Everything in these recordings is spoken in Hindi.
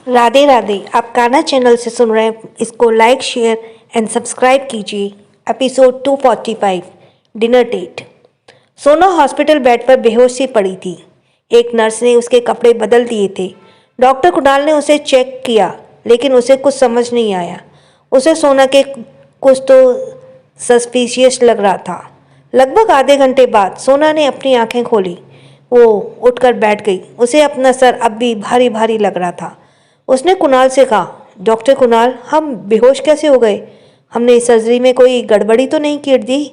राधे राधे। आप कान्हा चैनल से सुन रहे हैं, इसको लाइक शेयर एंड सब्सक्राइब कीजिए। Episode 245 dinner date. Sona hospital bed पर बेहोश सी पड़ी थी। एक नर्स ने उसके कपड़े बदल दिए थे। डॉक्टर कुणाल ने उसे चेक किया, लेकिन उसे कुछ समझ नहीं आया। उसे सोना के कुछ तो सस्पिशियस लग रहा था। लगभग आधे घंटे बाद सोना ने अपनी आंखें खोली। वो उठकर बैठ गई। उसे अपना सर अब भी भारी भारी लग रहा था। उसने कुणाल से कहा, डॉक्टर कुणाल, हम बेहोश कैसे हो गए? हमने सर्जरी में कोई गड़बड़ी तो नहीं कर दी?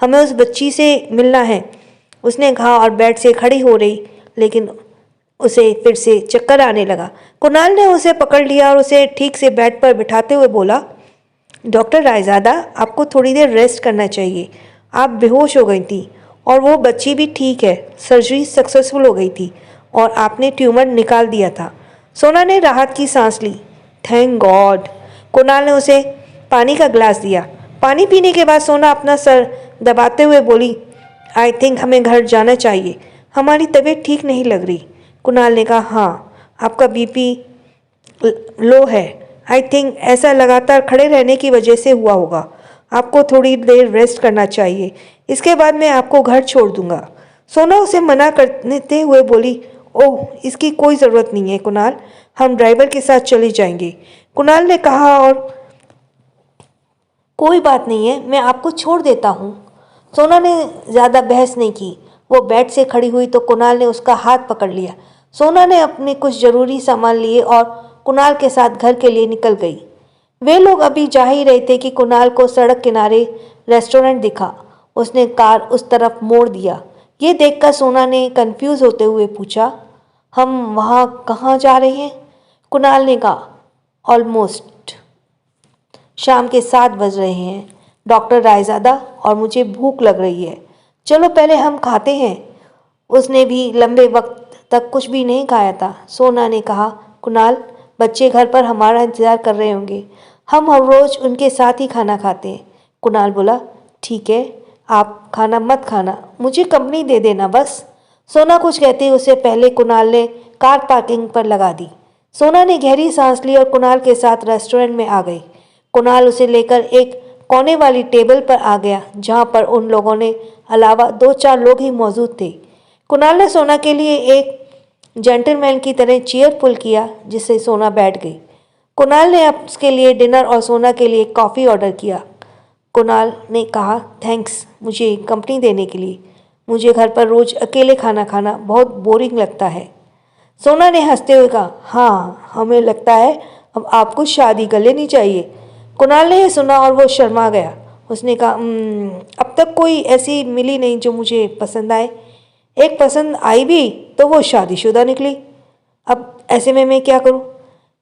हमें उस बच्ची से मिलना है, उसने कहा और बेड से खड़ी हो रही, लेकिन उसे फिर से चक्कर आने लगा। कुणाल ने उसे पकड़ लिया और उसे ठीक से बेड पर बिठाते हुए बोला, डॉक्टर रायजादा, आपको थोड़ी देर रेस्ट करना चाहिए। आप बेहोश हो गई थी और वो बच्ची भी ठीक है। सर्जरी सक्सेसफुल हो गई थी और आपने ट्यूमर निकाल दिया था। सोना ने राहत की सांस ली। Thank God. कुणाल ने उसे पानी का गिलास दिया। पानी पीने के बाद सोना अपना सर दबाते हुए बोली, आई थिंक हमें घर जाना चाहिए। हमारी तबीयत ठीक नहीं लग रही। कुणाल ने कहा, हाँ, आपका बीपी लो है। आई थिंक ऐसा लगातार खड़े रहने की वजह से हुआ होगा। आपको थोड़ी देर रेस्ट करना चाहिए। इसके बाद मैं आपको घर छोड़ दूंगा। सोना उसे मना करते हुए बोली, ओह, इसकी कोई ज़रूरत नहीं है कुणाल, हम ड्राइवर के साथ चले जाएंगे। कुणाल ने कहा, और कोई बात नहीं है, मैं आपको छोड़ देता हूँ। सोना ने ज़्यादा बहस नहीं की। वो बेड से खड़ी हुई तो कुणाल ने उसका हाथ पकड़ लिया। सोना ने अपने कुछ ज़रूरी सामान लिए और कुणाल के साथ घर के लिए निकल गई। वे लोग अभी जा ही रहे थे कि कुणाल को सड़क किनारे रेस्टोरेंट दिखा। उसने कार उस तरफ मोड़ दिया। ये देखकर सोना ने कंफ्यूज होते हुए पूछा, हम वहाँ कहाँ जा रहे हैं? कुणाल ने कहा, ऑलमोस्ट शाम के 7 बज रहे हैं डॉक्टर रायजादा, और मुझे भूख लग रही है। चलो पहले हम खाते हैं। उसने भी लंबे वक्त तक कुछ भी नहीं खाया था। सोना ने कहा, कुणाल, बच्चे घर पर हमारा इंतज़ार कर रहे होंगे। हम हर रोज़ उनके साथ ही खाना खाते हैं। कुणाल बोला, ठीक है, आप खाना मत खाना, मुझे कंपनी दे देना बस। सोना कुछ कहते ही उससे पहले कुणाल ने कार पार्किंग पर लगा दी। सोना ने गहरी सांस ली और कुणाल के साथ रेस्टोरेंट में आ गई। कुणाल उसे लेकर एक कोने वाली टेबल पर आ गया, जहां पर उन लोगों ने अलावा 2-4 लोग ही मौजूद थे। कुणाल ने सोना के लिए एक जेंटलमैन की तरह चेयर पुल किया, जिससे सोना बैठ गई। कुणाल ने उसके लिए डिनर और सोना के लिए कॉफ़ी ऑर्डर किया। कुणाल ने कहा, थैंक्स मुझे कंपनी देने के लिए। मुझे घर पर रोज़ अकेले खाना खाना बहुत बोरिंग लगता है। सोना ने हंसते हुए कहा, हाँ, हमें लगता है अब आपको शादी कर लेनी चाहिए। कुणाल ने यह सुना और वो शर्मा गया। उसने कहा, अब तक कोई ऐसी मिली नहीं जो मुझे पसंद आए। एक पसंद आई भी तो वो शादीशुदा निकली। अब ऐसे में मैं क्या करूं?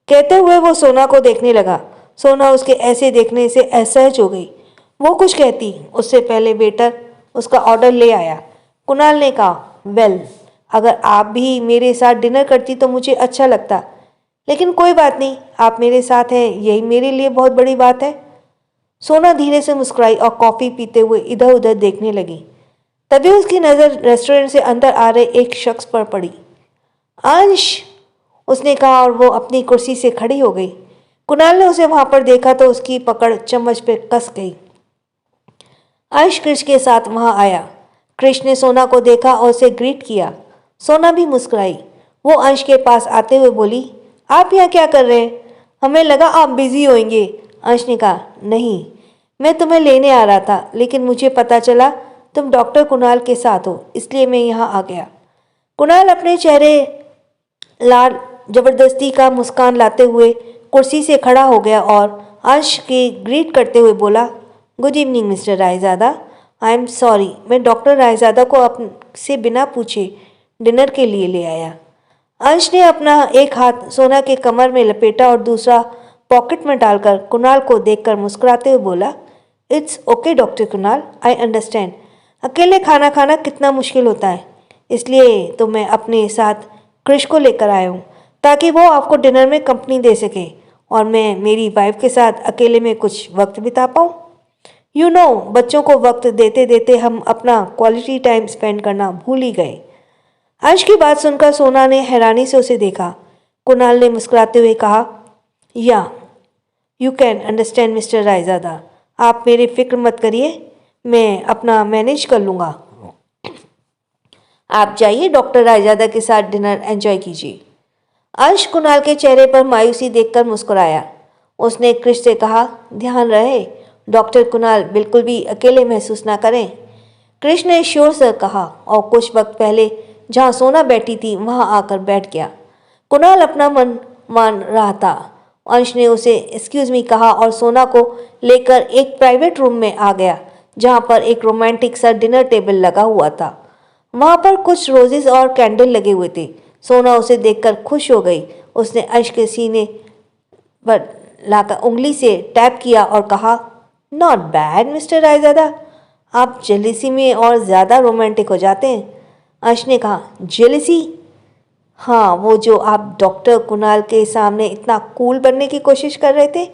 कहते हुए वो सोना को देखने लगा। सोना उसके ऐसे देखने से असहज हो गई। वो कुछ कहती उससे पहले वेटर उसका ऑर्डर ले आया। कुणाल ने कहा, वेल, अगर आप भी मेरे साथ डिनर करती तो मुझे अच्छा लगता, लेकिन कोई बात नहीं, आप मेरे साथ हैं, यही मेरे लिए बहुत बड़ी बात है। सोना धीरे से मुस्कुराई और कॉफ़ी पीते हुए इधर उधर देखने लगी। तभी उसकी नज़र रेस्टोरेंट से अंदर आ रहे एक शख्स पर पड़ी। अंश, उसने कहा, और वो अपनी कुर्सी से खड़ी हो गई। कुणाल ने उसे वहां पर देखा तो उसकी पकड़ चम्मच पे कस गई। अंश कृष के साथ वहां आया। कृष ने सोना को देखा और उसे ग्रीट किया। सोना भी मुस्कुराई। वो अंश के पास आते हुए बोली, आप यहाँ क्या कर रहे हैं? हमें लगा आप बिजी होंगे। अंश ने कहा, नहीं, मैं तुम्हें लेने आ रहा था, लेकिन मुझे पता चला तुम डॉक्टर कुणाल के साथ हो, इसलिए मैं यहाँ आ गया। कुणाल अपने चेहरे लाल जबरदस्ती का मुस्कान लाते हुए कुर्सी से खड़ा हो गया और अंश की ग्रीट करते हुए बोला, good evening mister Raizada. I am sorry, मैं डॉक्टर रायजादा को आपसे बिना पूछे डिनर के लिए ले आया। अंश ने अपना एक हाथ सोना के कमर में लपेटा और दूसरा पॉकेट में डालकर कुणाल को देखकर मुस्कुराते हुए बोला, it's okay doctor Kunal, I understand. अकेले खाना खाना कितना मुश्किल होता है, इसलिए तो मैं अपने साथ कृष को लेकर आया हूँ, ताकि वो आपको डिनर में कंपनी दे सके और मैं मेरी वाइफ के साथ अकेले में कुछ वक्त बिता पाऊँ। यू नो, बच्चों को वक्त देते देते हम अपना क्वालिटी टाइम स्पेंड करना भूल ही गए। अंश की बात सुनकर सोना ने हैरानी से उसे देखा। कुणाल ने मुस्कुराते हुए कहा, या you can understand mister Raizada, आप मेरी फिक्र मत करिए, मैं अपना मैनेज कर लूँगा। आप जाइए, डॉक्टर रायजादा के साथ डिनर एंजॉय कीजिए। अंश कुणाल के चेहरे पर मायूसी देखकर मुस्कुराया। उसने क्रिश से कहा, ध्यान रहे डॉक्टर कुणाल बिल्कुल भी अकेले महसूस ना करें। क्रिश ने श्योर सर कहा और कुछ वक्त पहले जहाँ सोना बैठी थी वहाँ आकर बैठ गया। कुणाल अपना मन मान रहा था। अंश ने उसे एक्सक्यूज मी कहा और सोना को लेकर एक प्राइवेट रूम में आ गया जहाँ पर एक रोमांटिक सा डिनर टेबल लगा हुआ था। वहाँ पर कुछ रोजेस और कैंडल लगे हुए थे। सोना उसे देखकर खुश हो गई। उसने अंश के सीने पर लाकर उंगली से टैप किया और कहा, नॉट बैड मिस्टर रायजादा, आप जेलिसी में और ज़्यादा रोमांटिक हो जाते हैं। अंश ने कहा, जेलिसी? हाँ, वो जो आप डॉक्टर कुणाल के सामने इतना कूल बनने की कोशिश कर रहे थे,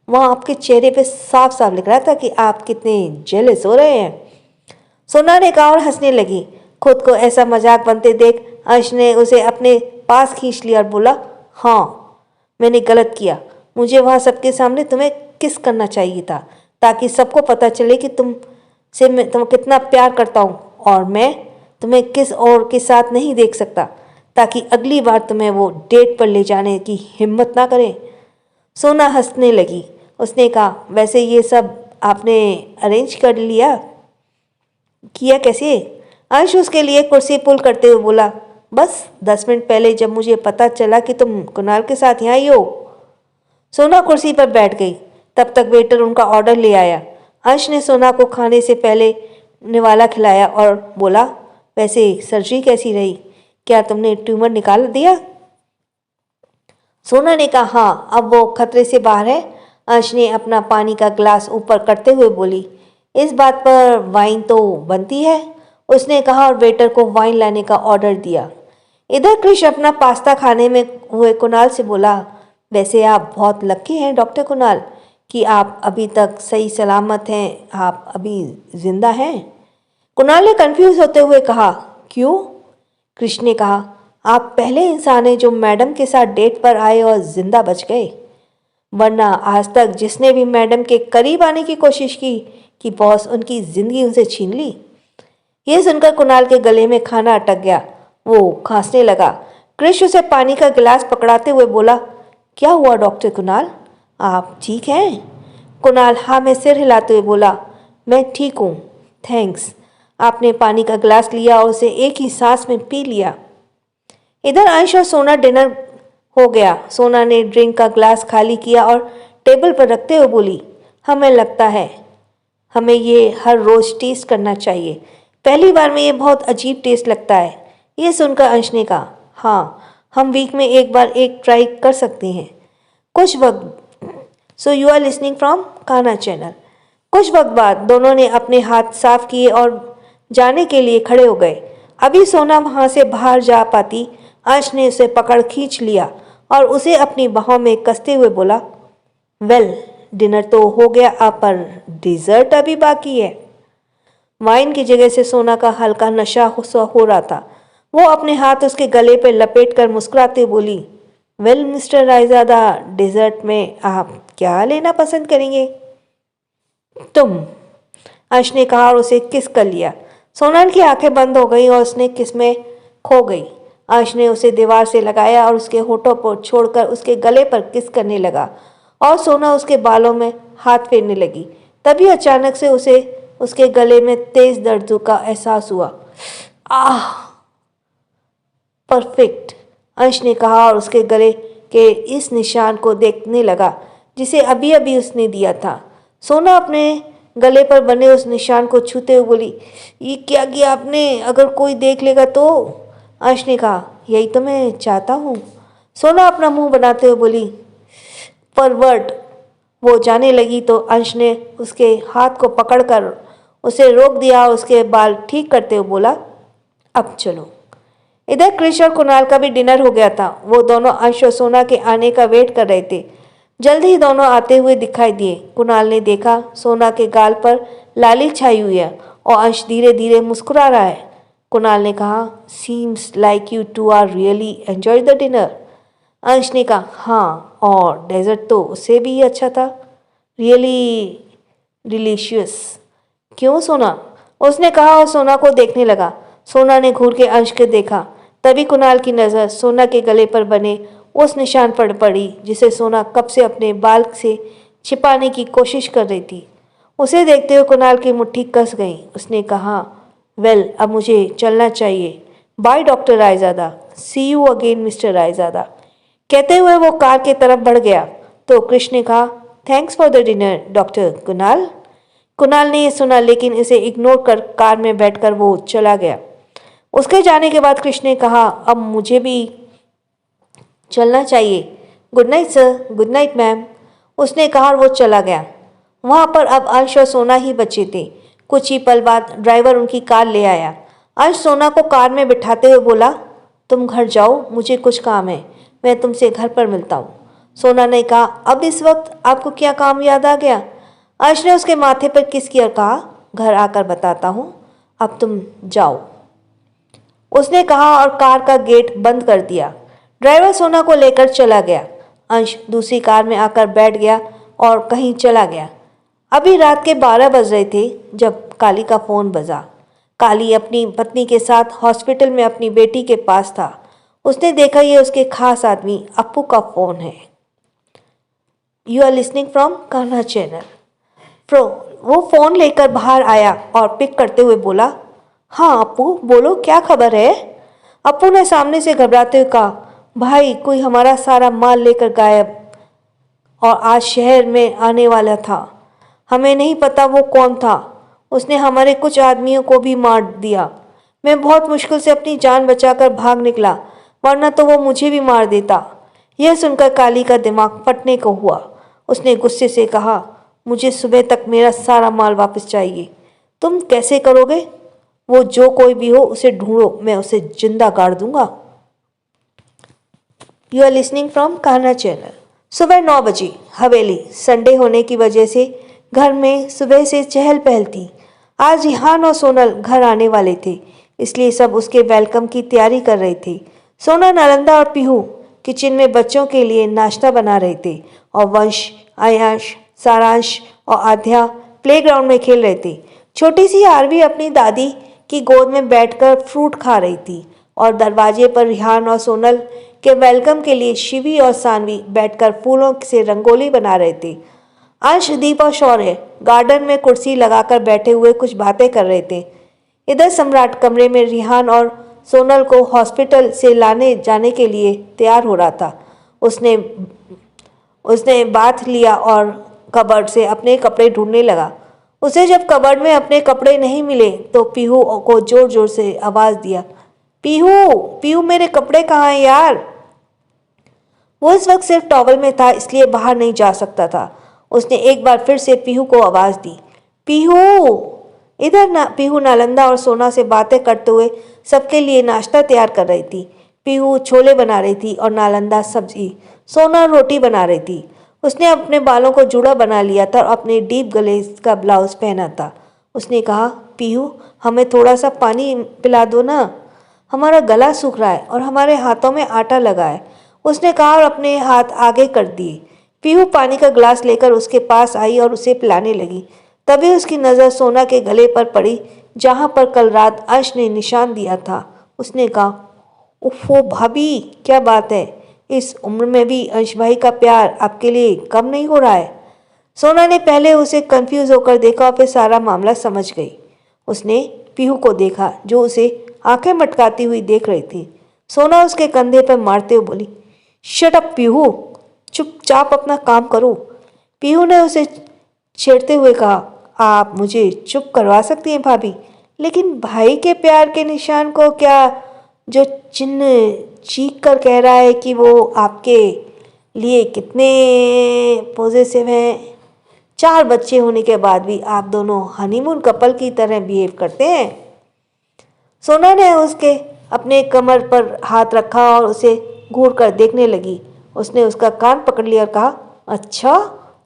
वहाँ आपके चेहरे पे साफ साफ लिख रहा था कि आप कितने जेलस हो रहे हैं। सोना ने कहा और हंसने लगी। खुद को ऐसा मजाक बनते देख अंश ने उसे अपने पास खींच लिया और बोला, हाँ मैंने गलत किया, मुझे वहाँ सबके सामने तुम्हें किस करना चाहिए था ताकि सबको पता चले कि मैं तुम कितना प्यार करता हूँ और मैं तुम्हें किस और के साथ नहीं देख सकता, ताकि अगली बार तुम्हें वो डेट पर ले जाने की हिम्मत ना करें। सोना हंसने लगी। उसने कहा, वैसे ये सब आपने अरेंज कर किया कैसे? अंश उसके लिए कुर्सी पुल करते हुए बोला, बस 10 मिनट पहले जब मुझे पता चला कि तुम कुणाल के साथ यहाँ ही हो। सोना कुर्सी पर बैठ गई। तब तक वेटर उनका ऑर्डर ले आया। अंश ने सोना को खाने से पहले निवाला खिलाया और बोला, वैसे सर्जरी कैसी रही? क्या तुमने ट्यूमर निकाल दिया? सोना ने कहा, हाँ अब वो खतरे से बाहर है। अंश ने अपना पानी का ग्लास ऊपर करते हुए बोली, इस बात पर वाइन तो बनती है, उसने कहा और वेटर को वाइन लाने का ऑर्डर दिया। इधर क्रिश अपना पास्ता खाने में हुए कुणाल से बोला, वैसे आप बहुत लकी हैं डॉक्टर कुणाल कि आप अभी तक सही सलामत हैं, आप अभी जिंदा हैं। कुणाल ने कंफ्यूज होते हुए कहा, क्यों? क्रिश ने कहा, आप पहले इंसान हैं जो मैडम के साथ डेट पर आए और जिंदा बच गए, वरना आज तक जिसने भी मैडम के करीब आने की कोशिश की कि बॉस उनकी जिंदगी उनसे छीन ली। यह सुनकर कुणाल के गले में खाना अटक गया। वो खांसने लगा। क्रिश उसे पानी का गिलास पकड़ाते हुए बोला, क्या हुआ डॉक्टर कुणाल, आप ठीक हैं? कुणाल हाँ में सिर हिलाते हुए बोला, मैं ठीक हूँ थैंक्स। आपने पानी का गिलास लिया और उसे एक ही सांस में पी लिया। इधर अंश और सोना डिनर हो गया। सोना ने ड्रिंक का ग्लास खाली किया और टेबल पर रखते हुए बोली, हमें लगता है हमें ये हर रोज़ टेस्ट करना चाहिए, पहली बार में ये बहुत अजीब टेस्ट लगता है। ये सुनकर अंश ने कहा, हाँ हम वीक में एक बार एक ट्राई कर सकते हैं। कुछ वक्त so you are listening from Kanha channel. कुछ वक्त बाद दोनों ने अपने हाथ साफ किए और जाने के लिए खड़े हो गए। अभी सोना वहाँ से बाहर जा पाती, अंश ने उसे पकड़ खींच लिया और उसे अपनी बाहों में कसते हुए बोला, वेल डिनर तो हो गया आप, पर डिज़र्ट अभी बाकी है। वाइन की जगह से सोना का हल्का नशा हो रहा था। वो अपने हाथ उसके गले पर लपेट कर मुस्कुराते बोली, वेल मिस्टर रायजादा, डिज़र्ट में आप क्या लेना पसंद करेंगे? तुम, अंश ने कहा और उसे किस कर लिया। सोनल की आंखें बंद हो गई और उसने किस में खो गई। अंश ने उसे दीवार से लगाया और उसके होठों पर छोड़कर उसके गले पर किस करने लगा और सोना उसके बालों में हाथ फेरने लगी। तभी अचानक से उसे उसके गले में तेज दर्द का एहसास हुआ। आह, परफेक्ट, अंश ने कहा और उसके गले के इस निशान को देखने लगा जिसे अभी अभी उसने दिया था। सोना अपने गले पर बने उस निशान को छूते हुए बोली, ये क्या किया आपने, अगर कोई देख लेगा तो? अंश ने कहा, यही तो मैं चाहता हूँ। सोना अपना मुंह बनाते हुए बोली, परवर्ट। वो जाने लगी तो अंश ने उसके हाथ को पकड़कर उसे रोक दिया और उसके बाल ठीक करते हुए बोला, अब चलो। इधर क्रिश और कुणाल का भी डिनर हो गया था। वो दोनों अंश और सोना के आने का वेट कर रहे थे। जल्द ही दोनों आते हुए दिखाई दिए। कुणाल ने देखा सोना के गाल पर लाली छाई हुई है और अंश धीरे धीरे मुस्कुरा रहा है। कुणाल ने कहा, seems like you two are really enjoy the dinner. Ansh ने कहा, हाँ, और डेजर्ट तो उससे भी अच्छा था, रियली डिलीशियस। क्यों सोना? उसने कहा और सोना को देखने लगा। सोना ने घूर के अंश को देखा। तभी कुणाल की नज़र सोना के गले पर बने उस निशान पर पड़ी जिसे सोना कब से अपने बाल से छिपाने की कोशिश कर रही थी। उसे देखते हुए कुणाल की मुट्ठी कस गई। उसने कहा, वेल, अब मुझे चलना चाहिए। Bye doctor Raizada, see you again mister Raizada. कहते हुए वो कार की तरफ बढ़ गया तो कृष्ण ने कहा, thanks for the dinner doctor Kunal. Kunal ने यह सुना लेकिन इसे इग्नोर कर कार में बैठकर वो चला गया। उसके जाने के बाद कृष्ण ने कहा, अब मुझे भी चलना चाहिए। Good night sir, good night ma'am, उसने कहा और वो चला गया। वहाँ पर अब अंश और सोना ही बचे थे। कुछ ही पल बाद ड्राइवर उनकी कार ले आया। अंश सोना को कार में बिठाते हुए बोला, तुम घर जाओ, मुझे कुछ काम है, मैं तुमसे घर पर मिलता हूँ। सोना ने कहा, अब इस वक्त आपको क्या काम याद आ गया? अंश ने उसके माथे पर किस किया और कहा, घर आकर बताता हूँ, अब तुम जाओ, उसने कहा और कार का गेट बंद कर दिया। ड्राइवर सोना को लेकर चला गया। अंश दूसरी कार में आकर बैठ गया और कहीं चला गया। अभी रात के 12 बज रहे थे जब काली का फ़ोन बजा। काली अपनी पत्नी के साथ हॉस्पिटल में अपनी बेटी के पास था। उसने देखा ये उसके खास आदमी अप्पू का फ़ोन है। You are listening from Kanha channel. वो फ़ोन लेकर बाहर आया और पिक करते हुए बोला, हाँ अप्पू, बोलो क्या खबर है? अप्पू ने सामने से घबराते हुए कहा, भाई कोई हमारा सारा माल लेकर गायब और आज शहर में आने वाला था। हमें नहीं पता वो कौन था। उसने हमारे कुछ आदमियों को भी मार दिया। मैं बहुत मुश्किल से अपनी जान बचाकर भाग निकला, वरना तो वो मुझे भी मार देता। यह सुनकर काली का दिमाग फटने को हुआ। उसने गुस्से से कहा, मुझे सुबह तक मेरा सारा माल वापस चाहिए। तुम कैसे करोगे? वो जो कोई भी हो उसे ढूंढो, मैं उसे जिंदा गाड़ दूंगा। You are listening from Kanha channel. सुबह 9 बजे हवेली। संडे होने की वजह से घर में सुबह से चहल पहल थी। आज रिहान और सोनल घर आने वाले थे, इसलिए सब उसके वेलकम की तैयारी कर रहे थे। सोना, नालंदा और पीहू किचन में बच्चों के लिए नाश्ता बना रहे थे और वंश, आयांश, सारांश और आध्या प्लेग्राउंड में खेल रहे थे। छोटी सी आरवी अपनी दादी की गोद में बैठकर फ्रूट खा रही थी और दरवाजे पर रिहान और सोनल के वेलकम के लिए शिवी और सानवी बैठकर फूलों से रंगोली बना रहे थे। अंश, दीप और शौर्य गार्डन में कुर्सी लगाकर बैठे हुए कुछ बातें कर रहे थे। इधर सम्राट कमरे में रिहान और सोनल को हॉस्पिटल से लाने जाने के लिए तैयार हो रहा था। उसने बाथ लिया और कबर्ड से अपने कपड़े ढूंढने लगा। उसे जब कबर्ड में अपने कपड़े नहीं मिले तो पीहू को जोर जोर से आवाज़ दिया, पीहू, पीहू, मेरे कपड़े कहाँ हैं यार? वो इस वक्त सिर्फ टॉवल में था, इसलिए बाहर नहीं जा सकता था। उसने एक बार फिर से पीहू को आवाज़ दी, पीहू इधर ना। पीहू नालंदा और सोना से बातें करते हुए सबके लिए नाश्ता तैयार कर रही थी। पीहू छोले बना रही थी और नालंदा सब्जी, सोना रोटी बना रही थी। उसने अपने बालों को जूड़ा बना लिया था और अपने डीप गले का ब्लाउज पहना था। उसने कहा, पीहू, हमें थोड़ा सा पानी पिला दो ना, हमारा गला सूख रहा है और हमारे हाथों में आटा लगा है, उसने कहा और अपने हाथ आगे कर दिए। पीहू पानी का ग्लास लेकर उसके पास आई और उसे पिलाने लगी। तभी उसकी नज़र सोना के गले पर पड़ी, जहाँ पर कल रात अंश ने निशान दिया था। उसने कहा, उफ़ो भाभी, क्या बात है, इस उम्र में भी अंश भाई का प्यार आपके लिए कम नहीं हो रहा है? सोना ने पहले उसे कंफ्यूज होकर देखा और फिर सारा मामला समझ गई। उसने पीहू को देखा जो उसे आंखें मटकाती हुई देख रही थी। सोना उसके कंधे पर मारते हुए बोली, शट अप पीहू, चुपचाप अपना काम करो। पीहू ने उसे छेड़ते हुए कहा, आप मुझे चुप करवा सकती हैं भाभी, लेकिन भाई के प्यार के निशान को क्या जो चिन्ह चीख कर कह रहा है कि वो आपके लिए कितने पॉजिटिव हैं। 4 बच्चे होने के बाद भी आप दोनों हनीमून कपल की तरह बिहेव करते हैं। सोना ने उसके अपने कमर पर हाथ रखा और उसे घूर कर देखने लगी। उसने उसका कान पकड़ लिया और कहा, अच्छा,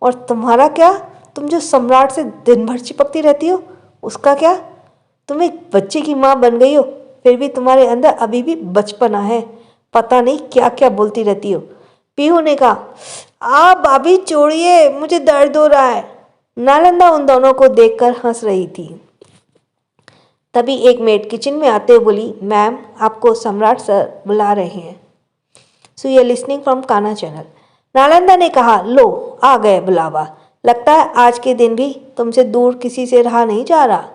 और तुम्हारा क्या? तुम जो सम्राट से दिन भर चिपकती रहती हो, उसका क्या? तुम एक बच्चे की माँ बन गई हो, फिर भी तुम्हारे अंदर अभी भी बचपना है। पता नहीं क्या क्या बोलती रहती हो। पीहू ने कहा, आप भाभी छोड़िए, मुझे दर्द हो रहा है। नालंदा उन दोनों को देखकर हंस रही थी। तभी एक मेड किचन में आते हुए बोली, मैम आपको सम्राट सर बुला रहे हैं। So you are listening from Kanha channel. Nalanda ने कहा, लो आ गए बुलावा, लगता है आज के दिन भी तुमसे दूर किसी से रहा नहीं जा रहा।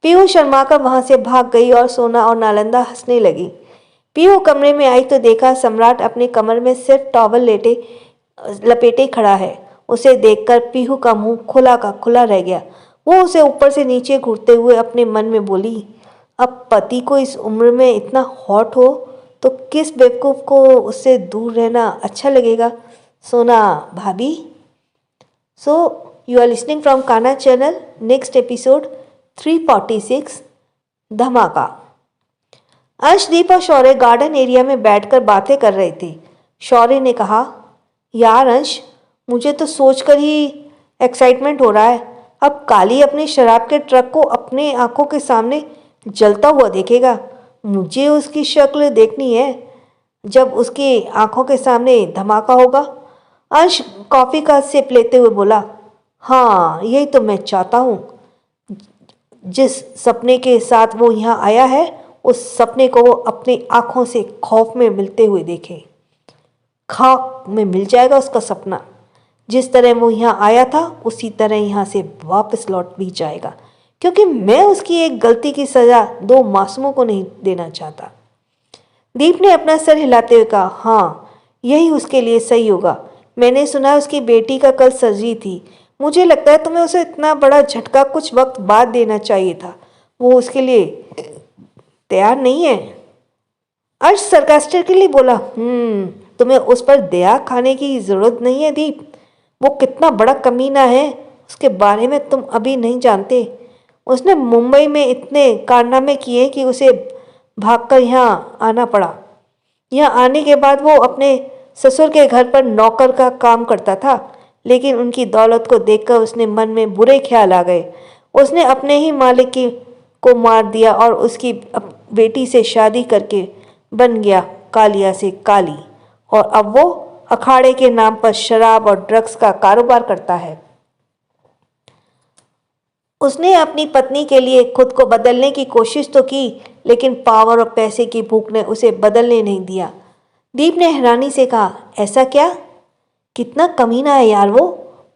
पीहू शर्मा कर वहां से भाग गई और सोना और नालंदा हंसने लगी। पीहू कमरे में आई तो देखा सम्राट अपने कमर में सिर्फ टॉवल लपेटे खड़ा है। उसे देखकर पीहू का मुंह खुला का खुला रह गया। वो उसे ऊपर से नीचे घूरते हुए अपने मन में बोली, अब पति को इस उम्र में इतना हॉट हो तो किस बेवकूफ़ को उससे दूर रहना अच्छा लगेगा। सोना भाभी। So you are listening from Kanha channel. Next episode 346 धमाका। अर्शदीप और शौर्य गार्डन एरिया में बैठकर बातें कर रहे थे। शौर्य ने कहा, यार अंश, मुझे तो सोचकर ही एक्साइटमेंट हो रहा है। अब काली अपने शराब के ट्रक को अपने आंखों के सामने जलता हुआ देखेगा। मुझे उसकी शक्ल देखनी है जब उसकी आंखों के सामने धमाका होगा। अंश कॉफ़ी का सिप लेते हुए बोला, हाँ यही तो मैं चाहता हूँ। जिस सपने के साथ वो यहाँ आया है उस सपने को वो अपनी आंखों से खौफ में मिलते हुए देखे। खाक में मिल जाएगा उसका सपना। जिस तरह वो यहाँ आया था उसी तरह यहाँ से वापस लौट भी जाएगा, क्योंकि मैं उसकी एक गलती की सज़ा दो मासूमों को नहीं देना चाहता। दीप ने अपना सर हिलाते हुए कहा, हाँ यही उसके लिए सही होगा। मैंने सुना उसकी बेटी का कल सर्जरी थी। मुझे लगता है तुम्हें उसे इतना बड़ा झटका कुछ वक्त बाद देना चाहिए था। वो उसके लिए तैयार नहीं है। अर्श सरकास्टिकली बोला, तुम्हें उस पर दया खाने की ज़रूरत नहीं है दीप। वो कितना बड़ा कमीना है उसके बारे में तुम अभी नहीं जानते। उसने मुंबई में इतने कारनामे किए कि उसे भागकर यहाँ आना पड़ा। यहाँ आने के बाद वो अपने ससुर के घर पर नौकर का काम करता था, लेकिन उनकी दौलत को देखकर उसने मन में बुरे ख्याल आ गए। उसने अपने ही मालिक को मार दिया और उसकी बेटी से शादी करके बन गया कालिया से काली, और अब वो अखाड़े के नाम पर शराब और ड्रग्स का कारोबार करता है। उसने अपनी पत्नी के लिए खुद को बदलने की कोशिश तो की, लेकिन पावर और पैसे की भूख ने उसे बदलने नहीं दिया। दीप ने हैरानी से कहा, ऐसा क्या? कितना कमीना है यार वो।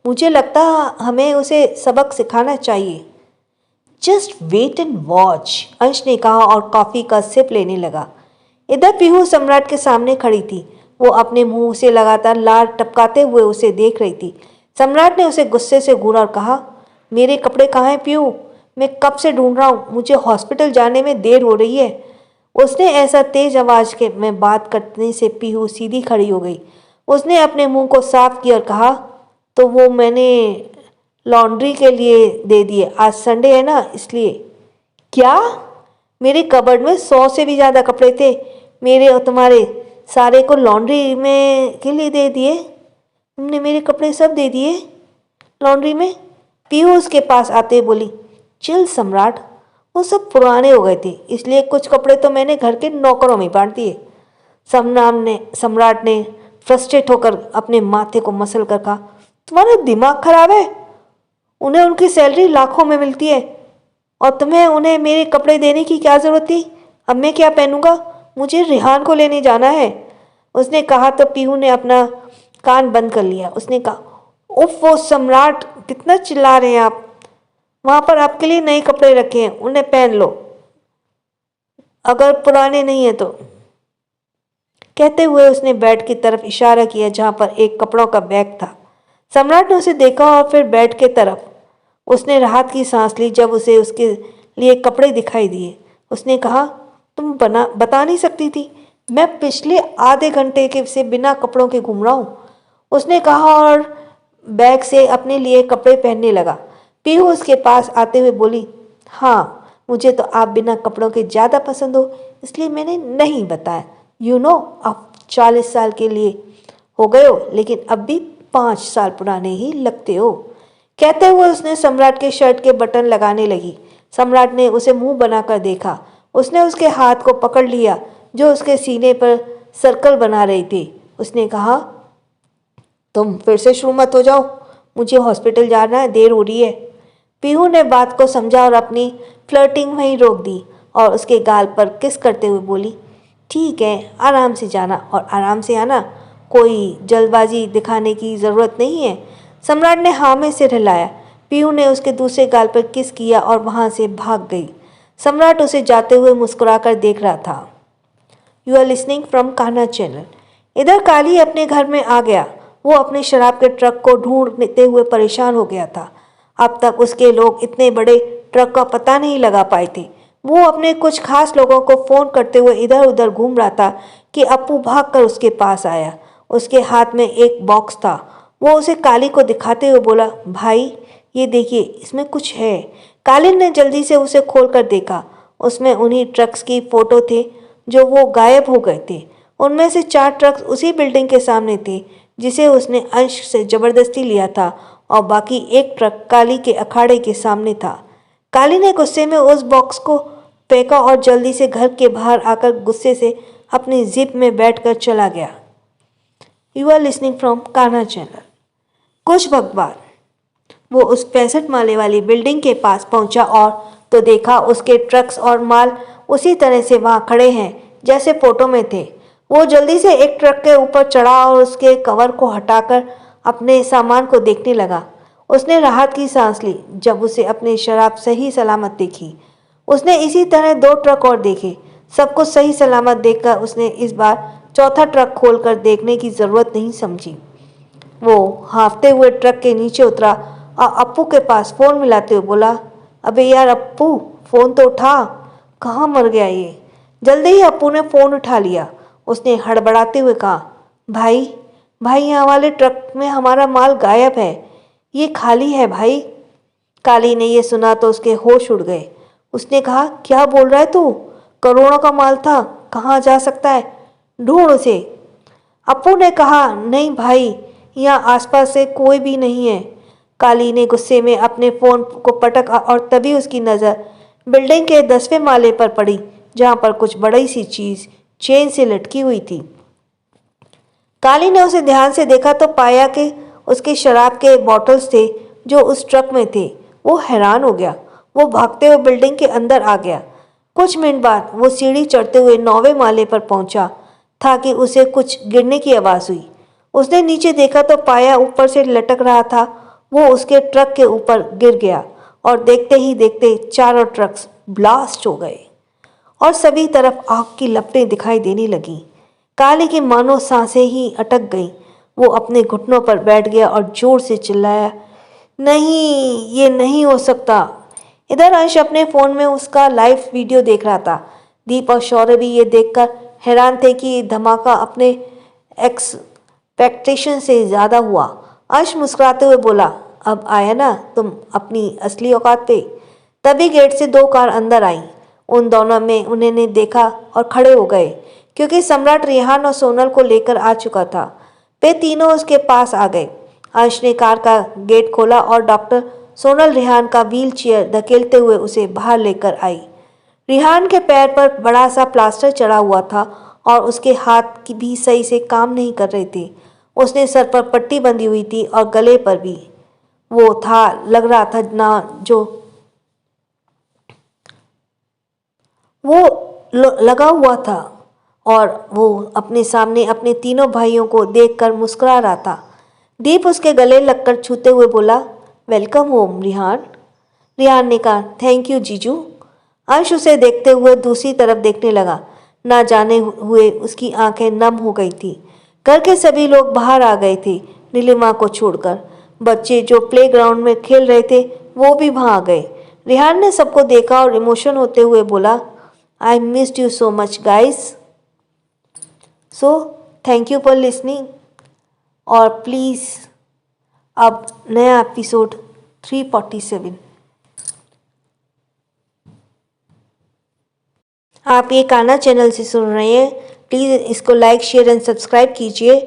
मुझे लगता हमें उसे सबक सिखाना चाहिए। जस्ट वेट एंड वॉच, अंश ने कहा और कॉफ़ी का सिप लेने लगा। इधर पीहू सम्राट के सामने खड़ी थी। वो अपने मुंह से लगातार लार टपकाते हुए उसे देख रही थी। सम्राट ने उसे गुस्से से घूरा और कहा, मेरे कपड़े कहाँ हैं पीहू? मैं कब से ढूंढ रहा हूँ, मुझे हॉस्पिटल जाने में देर हो रही है। उसने ऐसा तेज आवाज़ के में बात करने से पीहू सीधी खड़ी हो गई। उसने अपने मुंह को साफ किया और कहा, तो वो मैंने लॉन्ड्री के लिए दे दिए, आज संडे है ना इसलिए। क्या? मेरे कबर्ड में 100 से भी ज़्यादा कपड़े थे। मेरे और तुम्हारे सारे को लॉन्ड्री में के लिए दे दिए? तुमने मेरे कपड़े सब दे दिए लॉन्ड्री में? पीहू उसके पास आते बोली, चिल सम्राट, वो सब पुराने हो गए थे, इसलिए कुछ कपड़े तो मैंने घर के नौकरों में बांट दिए। सम्राट ने फ्रस्ट्रेट होकर अपने माथे को मसल कर कहा, तुम्हारा दिमाग खराब है? उन्हें उनकी सैलरी लाखों में मिलती है और तुम्हें उन्हें मेरे कपड़े देने की क्या ज़रूरत थी? अब मैं क्या पहनूंगा? मुझे रिहान को लेने जाना है। उसने कहा तो पीहू ने अपना कान बंद कर लिया। उसने कहा, उफ वो सम्राट, कितना चिल्ला रहे हैं आप? वहाँ पर आपके लिए नए कपड़े रखे हैं, उन्हें पहन लो, अगर पुराने नहीं है तो। कहते हुए उसने बेड की तरफ इशारा किया जहाँ पर एक कपड़ों का बैग था। सम्राट ने उसे देखा और फिर बेड के तरफ। उसने राहत की सांस ली जब उसे उसके लिए कपड़े दिखाई दिए। उसने कहा, तुम बता नहीं सकती थी? मैं पिछले आधे घंटे के से बिना कपड़ों के घूम रहा हूँ, उसने कहा और बैग से अपने लिए कपड़े पहनने लगा। पीहू उसके पास आते हुए बोली, हाँ मुझे तो आप बिना कपड़ों के ज़्यादा पसंद हो, इसलिए मैंने नहीं बताया। यू नो, आप 40 साल के लिए हो गए हो, लेकिन अब भी 5 साल पुराने ही लगते हो। कहते हुए उसने सम्राट के शर्ट के बटन लगाने लगी। सम्राट ने उसे मुंह बनाकर देखा। उसने उसके हाथ को पकड़ लिया जो उसके सीने पर सर्कल बना रही थी। उसने कहा, तुम फिर से शुरू मत हो जाओ, मुझे हॉस्पिटल जाना है, देर हो रही है। पीहू ने बात को समझा और अपनी फ्लर्टिंग वहीं रोक दी और उसके गाल पर किस करते हुए बोली, ठीक है, आराम से जाना और आराम से आना, कोई जल्दबाजी दिखाने की ज़रूरत नहीं है। सम्राट ने हाँ में सिर हिलाया। पीहू ने उसके दूसरे गाल पर किस किया और वहाँ से भाग गई। सम्राट उसे जाते हुए मुस्कुराकर देख रहा था। You are listening from Kanha channel. इधर काली अपने घर में आ गया। वो अपने शराब के ट्रक को ढूंढते हुए परेशान हो गया था। अब तक उसके लोग इतने बड़े ट्रक का पता नहीं लगा पाए थे। वो अपने कुछ खास लोगों को फ़ोन करते हुए इधर उधर घूम रहा था कि अप्पू भागकर उसके पास आया। उसके हाथ में एक बॉक्स था। वो उसे काली को दिखाते हुए बोला, भाई ये देखिए, इसमें कुछ है। काली ने जल्दी से उसे खोलकर देखा। उसमें उन्हीं ट्रक्स की फ़ोटो थे जो वो गायब हो गए थे। उनमें से 4 ट्रक्स उसी बिल्डिंग के सामने थे जिसे उसने अंश से ज़बरदस्ती लिया था और बाकी एक ट्रक काली के अखाड़े के सामने था। काली ने गुस्से में उस बॉक्स को फेंका और जल्दी से घर के बाहर आकर गुस्से से अपनी जीप में बैठकर चला गया। You are listening from Kanha channel. कुछ वक्त बाद वो उस 65 माले वाली बिल्डिंग के पास पहुंचा और तो देखा उसके ट्रक्स और माल उसी तरह से वहां खड़े हैं जैसे फोटो में थे। वो जल्दी से एक ट्रक के ऊपर चढ़ा और उसके कवर को हटाकर अपने सामान को देखने लगा। उसने राहत की सांस ली जब उसे अपनी शराब सही सलामत देखी। उसने इसी तरह 2 ट्रक और देखे। सब कुछ सही सलामत देखकर उसने इस बार चौथा ट्रक खोलकर देखने की ज़रूरत नहीं समझी। वो हाँफते हुए ट्रक के नीचे उतरा और अप्पू के पास फ़ोन मिलाते हुए बोला, अबे यार अप्पू, फ़ोन तो उठा, कहाँ मर गया ये। जल्दी ही अप्पू ने फ़ोन उठा लिया। उसने हड़बड़ाते हुए कहा, भाई भाई यहाँ वाले ट्रक में हमारा माल गायब है, ये खाली है भाई। काली ने यह सुना तो उसके होश उड़ गए। उसने कहा, क्या बोल रहा है तू? करोड़ों का माल था, कहाँ जा सकता है? ढूंढ उसे। अप्पू ने कहा, नहीं भाई, यहाँ आसपास से कोई भी नहीं है। काली ने गुस्से में अपने फ़ोन को पटका और तभी उसकी नज़र बिल्डिंग के 10वें माले पर पड़ी जहाँ पर कुछ बड़ी सी चीज़ चेन से लटकी हुई थी। काली ने उसे ध्यान से देखा तो पाया कि उसके शराब के बॉटल्स थे जो उस ट्रक में थे। वो हैरान हो गया। वो भागते हुए बिल्डिंग के अंदर आ गया। कुछ मिनट बाद वो सीढ़ी चढ़ते हुए 9वें माले पर पहुंचा था कि उसे कुछ गिरने की आवाज़ हुई। उसने नीचे देखा तो पाया ऊपर से लटक रहा था। वो उसके ट्रक के ऊपर गिर गया और देखते ही देखते चारों ट्रक्स ब्लास्ट हो गए और सभी तरफ आग की लपटें दिखाई देने लगीं। काली की मानो सांसें ही अटक गईं। वो अपने घुटनों पर बैठ गया और जोर से चिल्लाया, नहीं, ये नहीं हो सकता। इधर अंश अपने फ़ोन में उसका लाइव वीडियो देख रहा था। दीप और शौर्य भी ये देखकर हैरान थे कि धमाका अपने एक्सपेक्टेशन से ज़्यादा हुआ। अंश मुस्कुराते हुए बोला, अब आया ना तुम अपनी असली औकात पे। तभी गेट से 2 कार अंदर आईं। उन दोनों में उन्होंने देखा और खड़े हो गए क्योंकि सम्राट रेहान और सोनल को लेकर आ चुका था। वे तीनों उसके पास आ गए। अंश ने कार का गेट खोला और डॉक्टर सोनल रेहान का व्हील चेयर धकेलते हुए उसे बाहर लेकर आई। रेहान के पैर पर बड़ा सा प्लास्टर चढ़ा हुआ था और उसके हाथ भी सही से काम नहीं कर रहे थे। उसने सर पर पट्टी बंधी हुई थी और गले पर भी। वो था लग रहा था ना जो वो लगा हुआ था और वो अपने सामने अपने तीनों भाइयों को देखकर मुस्कुरा रहा था। दीप उसके गले लगकर छूते हुए बोला, वेलकम होम रेहान। रेहान ने कहा, थैंक यू जीजू। अंश उसे देखते हुए दूसरी तरफ देखने लगा। ना जाने हुए उसकी आंखें नम हो गई थी। घर के सभी लोग बाहर आ गए थे नीलिमा को छोड़कर। बच्चे जो प्लेग्राउंड में खेल रहे थे वो भी वहां आ गए। रेहान ने सबको देखा और इमोशन होते हुए बोला, I missed you so much guys. So thank you for listening और प्लीज़ अब नया एपिसोड 347। आप ये कान्हा चैनल से सुन रहे हैं। प्लीज़ इसको लाइक शेयर एंड सब्सक्राइब कीजिए।